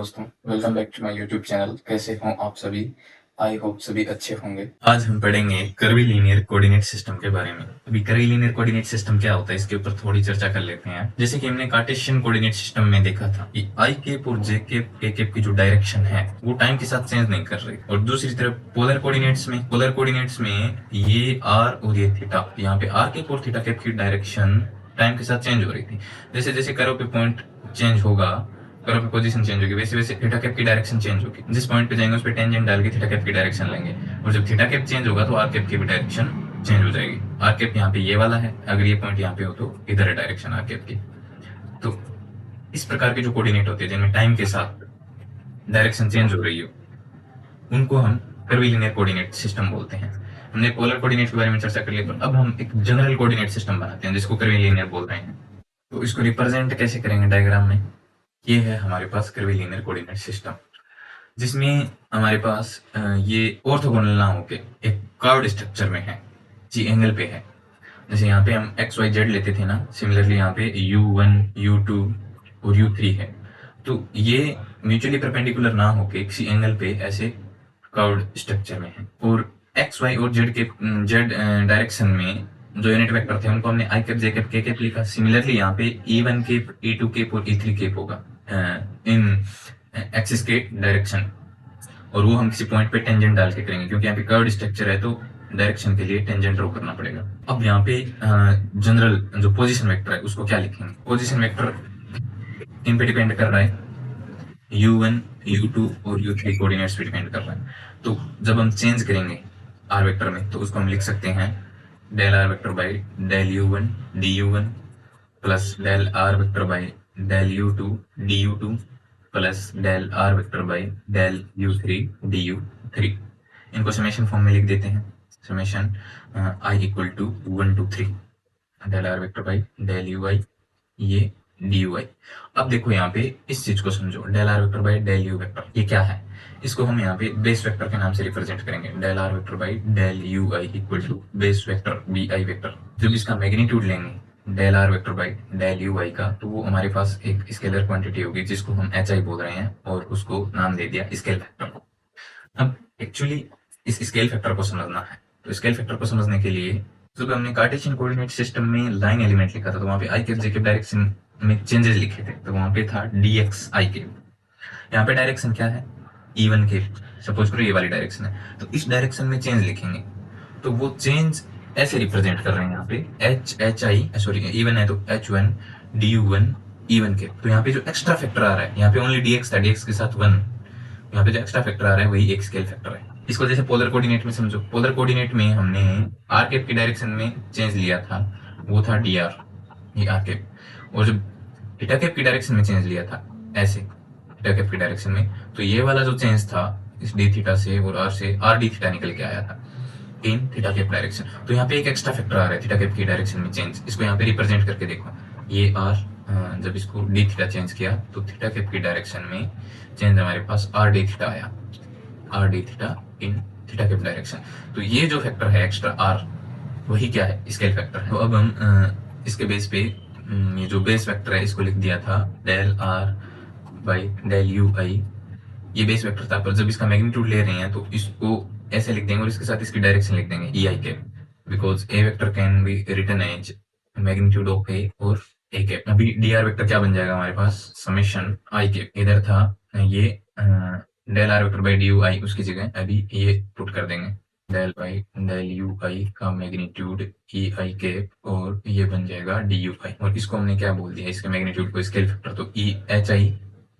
दोस्तों, welcome back to my YouTube channel. कैसे हों आप सभी? आई होप सभी अच्छे होंगे। आज हम पढ़ेंगे कर्वीलिनियर कोऑर्डिनेट सिस्टम के बारे में। अभी कर्वीलिनियर कोऑर्डिनेट सिस्टम क्या होता है इसके ऊपर थोड़ी चर्चा कर लेते हैं। जैसे कि हमने कार्टेशियन कोऑर्डिनेट सिस्टम में देखा था कि आई केप और जे केप के केप की जो डायरेक्शन है वो टाइम के साथ चेंज नहीं कर रही, और दूसरी तरफ पोलर कोऑर्डिनेट्स में ये आर और ये थीटा, यहाँ पे आर केप और थीटा केप की डायरेक्शन टाइम के साथ चेंज हो रही थी। जैसे जैसे कर्व पे पॉइंट चेंज होगा, कर्व की पोजीशन चेंज होगी, वैसे वैसे थीटा कैप की डायरेक्शन चेंज होगी। जिस पॉइंट पे जाएंगे उस पे टेंजेंट डाल के थीटा कैप की डायरेक्शन लेंगे, और जब थीटा कैप चेंज होगा तो आर कैप की भी डायरेक्शन चेंज हो जाएगी। आर कैप यहाँ पे ये वाला है, अगर ये पॉइंट यहाँ पे हो तो इधर है डायरेक्शन आर कैप की। तो इस प्रकार के जो कोऑर्डिनेट होते हैं जिनमें टाइम के साथ डायरेक्शन चेंज हो रही हो, उनको हम कर्वीलिनियर कोऑर्डिनेट सिस्टम बोलते हैं। हमने पोलर कोऑर्डिनेट के बारे में चर्चा कर ली, पर अब हम एक जनरल कोऑर्डिनेट सिस्टम बनाते हैं जिसको कर्वीलिनियर बोल रहे हैं। तो इसको रिप्रेजेंट कैसे करेंगे डायग्राम में? ये है हमारे पास कर्वीलिनियर कोऑर्डिनेट सिस्टम, जिसमें हमारे पास ये ऑर्थोगोनल ना होके एक कर्व्ड स्ट्रक्चर में है, जी एंगल पे है। जैसे यहाँ पे हम एक्स वाई जेड लेते थे ना, सिमिलरली यहाँ पे u1 u2 और u3 है। तो ये म्यूचुअली परपेंडिकुलर ना होके किसी एंगल पे ऐसे कर्व्ड स्ट्रक्चर में है। और एक्स वाई और जेड डायरेक्शन में जो यूनिट वेक्टर थे उनको हमने आई कैप जे कैप के कैप लिखा। सिमिलरली यहाँ पे e1 केप e2 केप और e3 केप होगा इन एक्सिस के डायरेक्शन, और वो हम किसी पॉइंट पे टेंजेंट डाल के करेंगे, क्योंकि यहाँ पे कर्व्ड स्ट्रक्चर है तो डायरेक्शन के लिए टेंजेंट ड्रॉ करना पड़ेगा। अब यहाँ पे जनरल जो पोजीशन वेक्टर है उसको क्या लिखेंगे? पोजीशन वेक्टर इन पे डिपेंड कर रहा है, u1 u2 और u3 कोऑर्डिनेट्स पे डिपेंड कर रहा है। तो जब हम चेंज करेंगे आर वेक्टर में तो उसको हम लिख सकते हैं del r vector by del u1 du1 plus del r vector by del u2 du2 plus del r vector by del u3 du3। इनको समेशन फॉर्म में लिख देते हैं। Summation i equal to 1 to 3 del r vector by del ui ये dy। अब देखो यहाँ पे इस चीज को समझो, del r vector by del u vector ये क्या है? इसको हम यहाँ पे बेस वेक्टर के नाम से रिप्रेजेंट करेंगे। Del r vector by del ui equal to base vector bi vector. जब इसका मैग्नीट्यूड लेंगे del r vector by del ui का, तो वो हमारे पास एक स्केलर क्वांटिटी होगी जिसको हम hi बोल रहे हैं, और उसको नाम दे दिया स्केल फैक्टर। अब एक्चुअली इस स्केल फैक्टर को समझना है, तो स्केल फैक्टर को समझने के लिए जब हमने कार्टेशियन कोऑर्डिनेट सिस्टम में लाइन एलिमेंट लिखा था तो वहां पे आई कैप जे कैप डायरेक्शन में चेंजेस लिखे थे, तो वहां पे था dx आई कैप। यहाँ पे डायरेक्शन क्या है? e1 cap. सपोज करो ये वाली डायरेक्शन है, तो इस डायरेक्शन में चेंज लिखेंगे, तो वो चेंज ऐसे रिप्रेजेंट कर रहे हैं यहाँ पे e1 है तो h1 du1 e1 कैप। तो यहाँ पे जो एक्स्ट्रा फैक्टर आ रहा है, यहाँ पे ओनली dx था, dx के साथ 1, यहाँ पे जो एक्स्ट्रा फैक्टर आ रहा है वही एक स्केल फैक्टर है। इसको जैसे पोलर कोऑर्डिनेट में समझो, पोलर कोऑर्डिनेट में हमने आर कैप की डायरेक्शन में चेंज लिया था, वो था dr, ये आर कैप। और जब थीटा कैप की डायरेक्शन में चेंज लिया था ऐसे थीटा कैप की डायरेक्शन में, तो ये वाला जो चेंज था इस डी थीटा से और आर से आर डी थीटा निकल के आया था इन थीटा कैप डायरेक्शन। तो यहाँ पे एक एक्स्ट्रा फैक्टर आ रहा है थीटा कैप की डायरेक्शन में चेंज। इसको यहाँ पे रिप्रेजेंट करके देखो, ये आर जब इसको डी थीटा चेंज किया तो थीटा कैप की डायरेक्शन में चेंज हमारे पास आर डी थीटा आया, R D theta in theta cap direction. तो ये जो फैक्टर है एक्स्ट्रा आर, वही क्या है? स्केल फैक्टर है। तो अब हम इसके बेस पे ये जो बेस वेक्टर है इसको लिख दिया था del r by del u i, ये बेस वेक्टर था। पर जब इसका मैग्नीट्यूड ले रहे हैं तो इसको ऐसे लिख देंगे और इसके साथ इसकी डायरेक्शन लिख देंगे e i cap, because a vector can be written as magnitude of a और ए कैप। अभी डी आर वेक्टर क्या बन जाएगा हमारे पास? समेशन आई कैप। इधर था ये del r vector by d u i, उसकी जगह अभी ये पुट कर देंगे del by del u i का मैग्नीट्यूड ई आई कैप, और ये बन जाएगा डी यू आई। और इसको हमने क्या बोल दिया इसके मैग्नीट्यूड को? Scale factor. तो e h i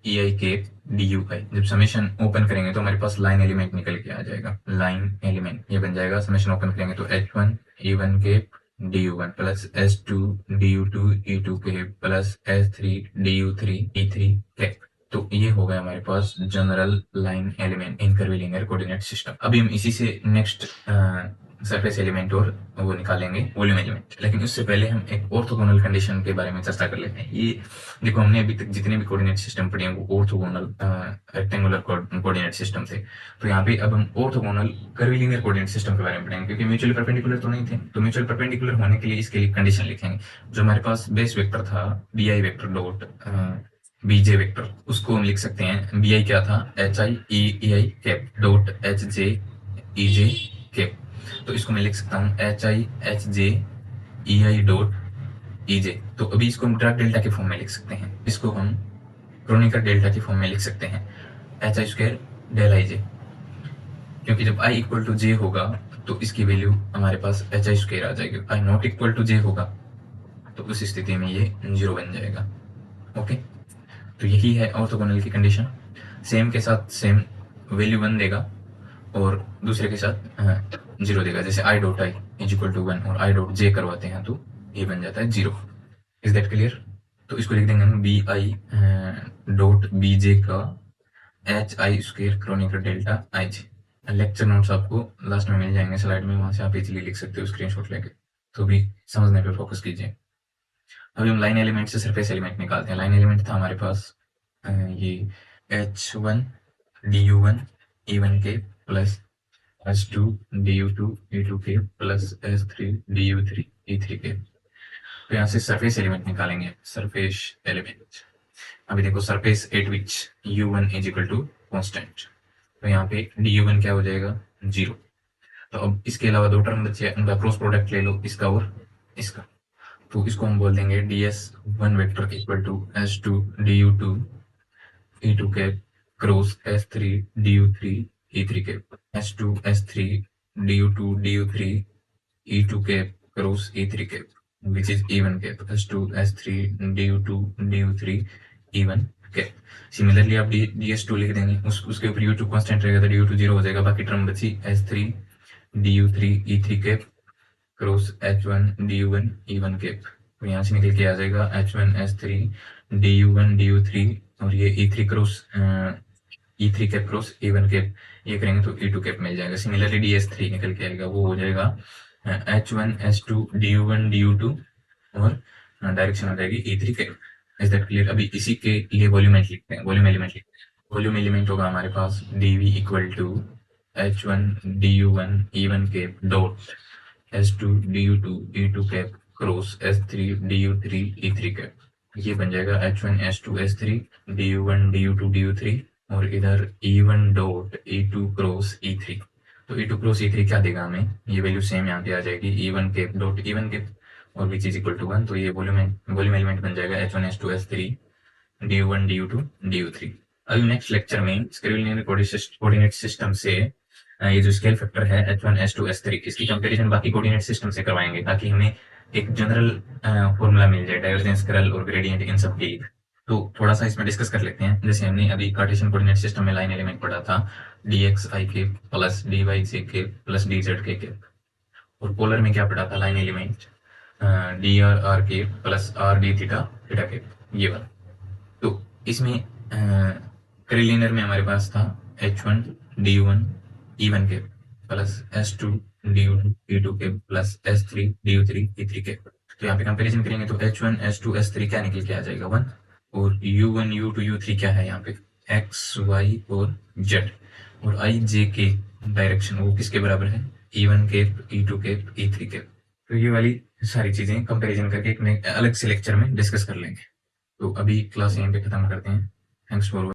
e i cap d u i. जब समेशन ओपन करेंगे तो हमारे पास लाइन एलिमेंट निकल के आ जाएगा, लाइन एलिमेंट ये बन जाएगा। समेशन ओपन करेंगे तो h1 e1 cap du1 plus s2 du2 e2 cap plus s3 du3 e3 cap. तो ये हो गया हमारे पास general line element in curvilinear coordinate system. अभी हम इसी से नेक्स्ट सरफेस एलिमेंट और वो निकालेंगे वॉल्यूम एलिमेंट, लेकिन उससे पहले हम एक ऑर्थोगोनल कंडीशन के बारे में चर्चा कर लेते हैं। ये देखो, हमने अभी तक जितने भी कोऑर्डिनेट सिस्टम पढ़े हैं वो ऑर्थोगोनल रेक्टेंगुलर कोऑर्डिनेट सिस्टम थे। तो यहाँ पे अब हम ऑर्थोगोनल कर्वीलिनियर कोऑर्डिनेट सिस्टम के बारे में पढ़ेंगे, क्योंकि म्यूचुअली परपेंडिकुलर तो नहीं थे। तो म्यूचुअल परपेंडिकुलर होने के लिए इसके लिए कंडीशन लिखेंगे। जो हमारे पास बेस वेक्टर था bi vector dot b j vector, उसको हम लिख सकते हैं, बी आई क्या था, h i e i cap dot h j e j cap, तो इसको मैं लिख सकता हूँ h i h j e i dot e j. तो अभी इसको हम ड्रग डेल्टा के फॉर्म में लिख सकते हैं, इसको हम क्रोनिकर डेल्टा के फॉर्म में लिख सकते हैं, h i square del i j, क्योंकि जब आई इक्वल टू जे होगा तो इसकी वैल्यू हमारे पास एच आई स्क्वायर आ जाएगी, आई नॉट इक्वल टू जे होगा तो उस स्थिति में ये 0 बन जाएगा। ओके, तो यही है ऑर्थोगोनल की कंडीशन। सेम के साथ सेम वैल्यू 1 देगा और दूसरे के साथ 0 देगा, जैसे i dot i is equal to 1 और आई डॉट जे करवाते हैं तो ये बन जाता है 0। Is that clear? तो इसको लिख देंगे हम b i dot b j का h i square kronecker delta i j. Lecture notes आपको लास्ट में मिल जाएंगे स्लाइड में, वहां से आप इजीली लिख सकते हो स्क्रीनशॉट लेके। तो भी समझने पे फोकस कीजिए। अभी हम लाइन एलिमेंट से सरफेस एलिमेंट निकालते हैं। लाइन एलिमेंट था हमारे पास ये H1 du1 e1 के प्लस H2 du2 e2 के प्लस S3 du3 e3 के। तो यहाँ से सरफेस एलिमेंट निकालेंगे, सरफेस एलिमेंट। अभी देखो surface at which u1 is equal to constant, तो यहाँ पे du1 क्या हो जाएगा 0। तो अब इसके अलावा दो टर्म बचे, उनका क्रॉस प्रोडक्ट ले लो, इसका और इसका, तो इसको हम बोल देंगे ds1 vector equal to S2 du2 e2 cap cross S3 du3 e3 cap, S2 S3 du2 du3 e2 cap cross e3 cap which is e1 cap, S2 S3 du2 du3 e1 cap. Similarly आप ds2 लिख देंगे, उसके ऊपर u2 constant रहेगा तो du2 0 हो जाएगा, बाकी टर्म बची S3 du3 e3 cap cross H1 du1 e1 cap. तो यहाँ से निकल के आ जाएगा H1 S3 du1 du3 और ये e3 cross e3 cap cross e1 cap, ये करेंगे तो e2 कैप मिल जाएगा। सिमिलरली ds3 निकल के आएगा, वो हो जाएगा H1 S2 du1 du2 और डायरेक्शन हो जाएगी e3 cap. Is that clear? अभी इसी के लिए वॉल्यूम एलिमेंट लिखते हैं, वॉल्यूम एलिमेंट लिखते हैं। वॉल्यूम एलिमेंट होगा हमारे पास dv equal to H1 du1 e1 cap dot S2 du2 e2 cap cross S3 du3 e3 cap. ये बन जाएगा H1 S2 S3 du1 du2 du3 और इधर e1 dot e2 cross e3। तो e2 क्रॉस e3 क्या देगा हमें, ये वैल्यू सेम यहाँ पे आ जाएगी e1 cap dot e1 cap और विच इज इक्वल टू 1। तो ये वॉल्यूम एलिमेंट बन जाएगा H1 S2 S3 du1 du2 du3। अभी नेक्स्ट लेक्चर में स्केलियर कोऑर्डिनेट सिस्टम से ये जो स्केल फैक्टर है H1 S2 S3 इसकी कंपैरिजन बाकी कोऑर्डिनेट सिस्टम से करवाएंगे, ताकि हमें एक जनरल फॉर्मूला मिल जाए डाइवर्जेंस, कर्ल और ग्रेडियंट इन सब के। तो थोड़ा सा इसमें डिस्कस कर लेते हैं। जैसे हमने अभी कार्टेशियन कोऑर्डिनेट सिस्टम में लाइन एलिमेंट पढ़ा था dx i के प्लस dy j के प्लस dz के, और पोलर में क्या पढ़ा था लाइन एलिमेंट dr r के plus r d theta theta के, ये वाला। तो इसमें करिलिनियर में हमारे पास था H1 du1 e1 के प्लस S2 du2 e2 के प्लस S3 du3 e3 के। तो यहाँ पे कंपैरिजन करेंगे तो H1 S2 S3 क्या निकल के आ जाएगा 1, और u1 u2 u3 क्या है यहाँ पे x y और z, और i j के डायरेक्शन वो किसके बराबर है e1 के e2 के e3 के। तो ये वाली सारी चीजें कंपैरिजन करके एक अलग से लेक्चर में डिस्कस कर लेंगे। तो अभी क्लास यहीं पे खत्म करते हैं। Thanks for